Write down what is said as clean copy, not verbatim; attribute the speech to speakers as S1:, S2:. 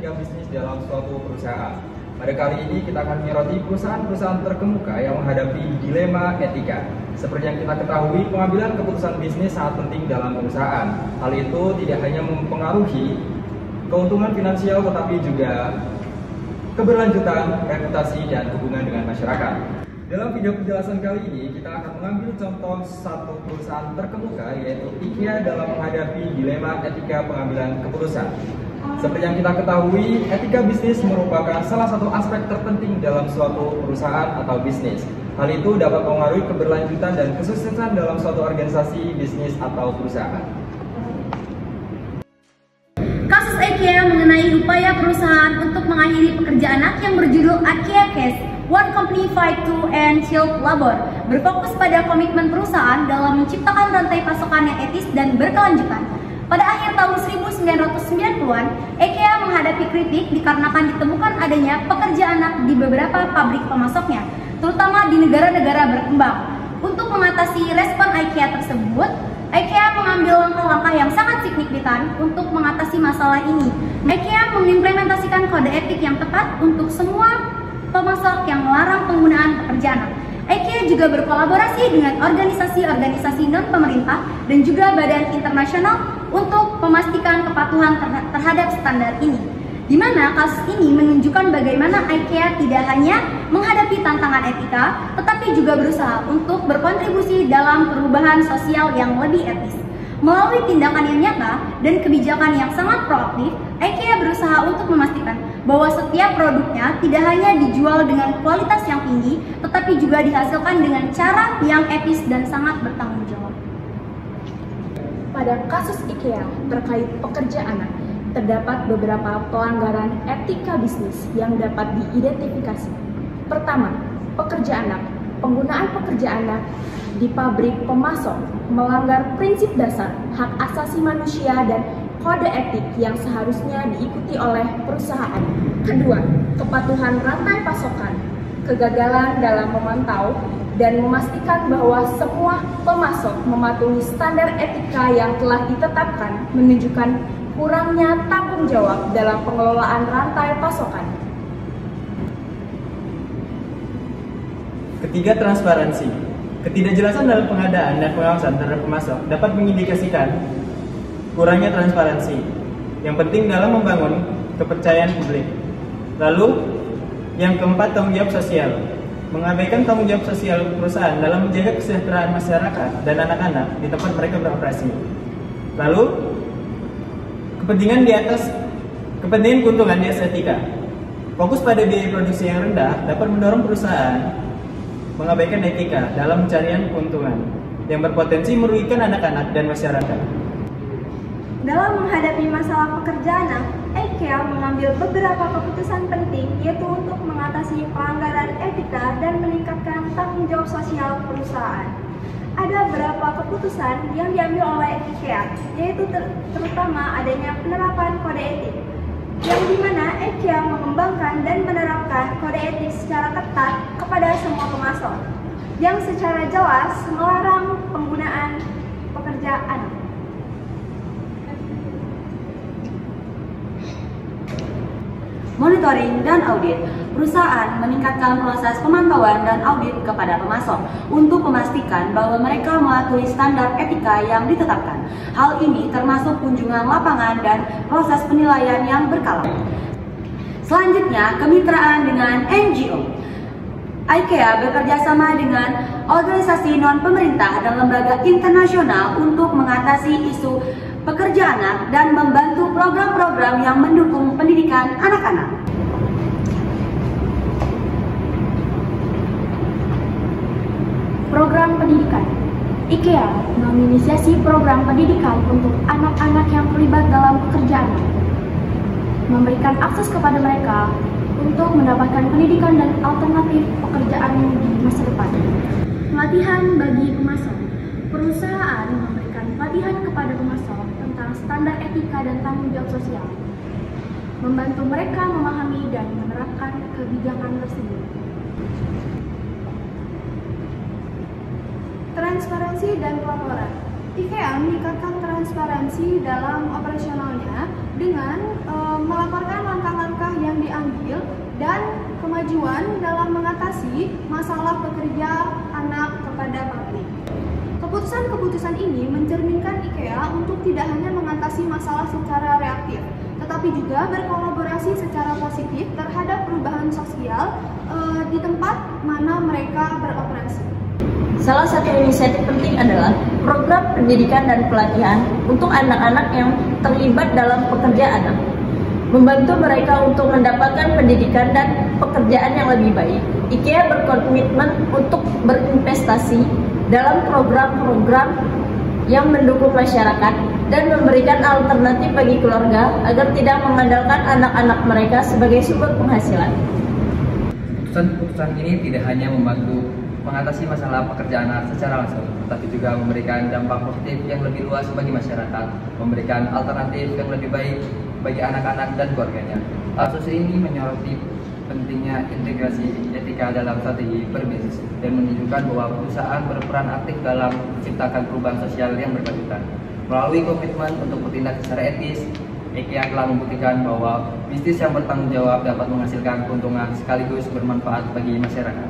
S1: etika bisnis dalam suatu perusahaan. Pada kali ini kita akan menyoroti perusahaan-perusahaan terkemuka yang menghadapi dilema etika. Seperti yang kita ketahui, pengambilan keputusan bisnis sangat penting dalam perusahaan. Hal itu tidak hanya mempengaruhi keuntungan finansial tetapi juga keberlanjutan, reputasi, dan hubungan dengan masyarakat. Dalam video penjelasan kali ini, kita akan mengambil contoh satu perusahaan terkemuka yaitu IKEA dalam menghadapi dilema etika pengambilan keputusan. Seperti yang kita ketahui, etika bisnis merupakan salah satu aspek terpenting dalam suatu perusahaan atau bisnis. Hal itu dapat mempengaruhi keberlanjutan dan kesuksesan dalam suatu organisasi, bisnis, atau perusahaan.
S2: Kasus IKEA mengenai upaya perusahaan untuk mengakhiri pekerja anak yang berjudul IKEA Case, One Company Fight to End Child Labor, berfokus pada komitmen perusahaan dalam menciptakan rantai pasokan yang etis dan berkelanjutan. Pada akhir tahun 1990-an, IKEA menghadapi kritik dikarenakan ditemukan adanya pekerja anak di beberapa pabrik pemasoknya, terutama di negara-negara berkembang. Untuk mengatasi respon IKEA tersebut, IKEA mengambil langkah-langkah yang sangat signifikan untuk mengatasi masalah ini. IKEA mengimplementasikan kode etik yang tepat untuk semua pemasok yang melarang penggunaan pekerja anak. IKEA juga berkolaborasi dengan organisasi-organisasi non-pemerintah dan juga badan internasional untuk memastikan kepatuhan terhadap standar ini. Di mana kasus ini menunjukkan bagaimana IKEA tidak hanya menghadapi tantangan etika, tetapi juga berusaha untuk berkontribusi dalam perubahan sosial yang lebih etis. Melalui tindakan yang nyata dan kebijakan yang sangat proaktif, IKEA berusaha untuk memastikan bahwa setiap produknya tidak hanya dijual dengan kualitas yang tinggi, tetapi juga dihasilkan dengan cara yang etis dan sangat bertanggung jawab.
S3: Pada kasus IKEA terkait pekerja anak, terdapat beberapa pelanggaran etika bisnis yang dapat diidentifikasi. Pertama, pekerja anak. Penggunaan pekerja anak di pabrik pemasok melanggar prinsip dasar hak asasi manusia dan kode etik yang seharusnya diikuti oleh perusahaan. Kedua, kepatuhan rantai pasokan. Kegagalan dalam memantau dan memastikan bahwa semua pemasok mematuhi standar etika yang telah ditetapkan menunjukkan kurangnya tanggung jawab dalam pengelolaan rantai pasokan.
S4: Ketiga, transparansi. Ketidakjelasan dalam pengadaan dan pengawasan terhadap pemasok dapat mengindikasikan kurangnya transparansi yang penting dalam membangun kepercayaan publik. Lalu, yang keempat, tanggung jawab sosial. Mengabaikan tanggung jawab sosial perusahaan dalam menjaga kesejahteraan masyarakat dan anak-anak di tempat mereka beroperasi. Lalu, kepentingan keuntungan di atas etika. Fokus pada biaya produksi yang rendah dapat mendorong perusahaan mengabaikan etika dalam pencarian keuntungan yang berpotensi merugikan anak-anak dan masyarakat.
S2: Dalam menghadapi masalah pekerja anak, IKEA mengambil beberapa keputusan penting, yaitu untuk mengatasi pelanggaran etika dan meningkatkan tanggung jawab sosial perusahaan. Ada beberapa keputusan yang diambil oleh IKEA, yaitu terutama adanya penerapan kode etik, yang dimana IKEA mengembangkan dan menerapkan kode etik secara ketat kepada semua pemasok, yang secara jelas melarang penggunaan pekerja anak.
S5: Monitoring dan audit. Perusahaan meningkatkan proses pemantauan dan audit kepada pemasok untuk memastikan bahwa mereka mematuhi standar etika yang ditetapkan. Hal ini termasuk kunjungan lapangan dan proses penilaian yang berkala. Selanjutnya, kemitraan dengan NGO. IKEA bekerjasama dengan organisasi non-pemerintah dan lembaga internasional untuk mengatasi isu pekerja anak dan membantu program-program yang mendukung pendidikan anak-anak.
S3: Program pendidikan. IKEA menginisiasi program pendidikan untuk anak-anak yang terlibat dalam pekerjaan, memberikan akses kepada mereka untuk mendapatkan pendidikan dan alternatif pekerjaan di masa depan. Pelatihan bagi pemasok. Perusahaan memberikan pelatihan kepada pemasok tentang standar etika dan tanggung jawab sosial, membantu mereka memahami dan menerapkan kebijakan tersebut.
S2: Transparansi dan pelaporan.
S6: IKEA meningkatkan transparansi dalam operasionalnya dengan melaporkan langkah-langkah yang diambil dan kemajuan dalam mengatasi masalah pekerja anak kepada publik. Keputusan-keputusan ini mencerminkan IKEA untuk tidak hanya mengatasi masalah secara reaktif, tetapi juga berkolaborasi secara positif terhadap perubahan sosial di tempat mana mereka beroperasi.
S7: Salah satu inisiatif penting adalah program pendidikan dan pelatihan untuk anak-anak yang terlibat dalam pekerjaan, membantu mereka untuk mendapatkan pendidikan dan pekerjaan yang lebih baik. IKEA berkomitmen untuk berinvestasi dalam program-program yang mendukung masyarakat dan memberikan alternatif bagi keluarga agar tidak mengandalkan anak-anak mereka sebagai sumber penghasilan.
S1: Keputusan-keputusan ini tidak hanya membantu mengatasi masalah pekerjaan anak secara langsung, tetapi juga memberikan dampak positif yang lebih luas bagi masyarakat, memberikan alternatif yang lebih baik bagi anak-anak dan keluarganya. Kasus ini menyoroti pentingnya integrasi etika dalam strategi berbisnis dan menunjukkan bahwa perusahaan berperan aktif dalam menciptakan perubahan sosial yang berkelanjutan. Melalui komitmen untuk bertindak secara etis, IKEA telah membuktikan bahwa bisnis yang bertanggung jawab dapat menghasilkan keuntungan sekaligus bermanfaat bagi masyarakat.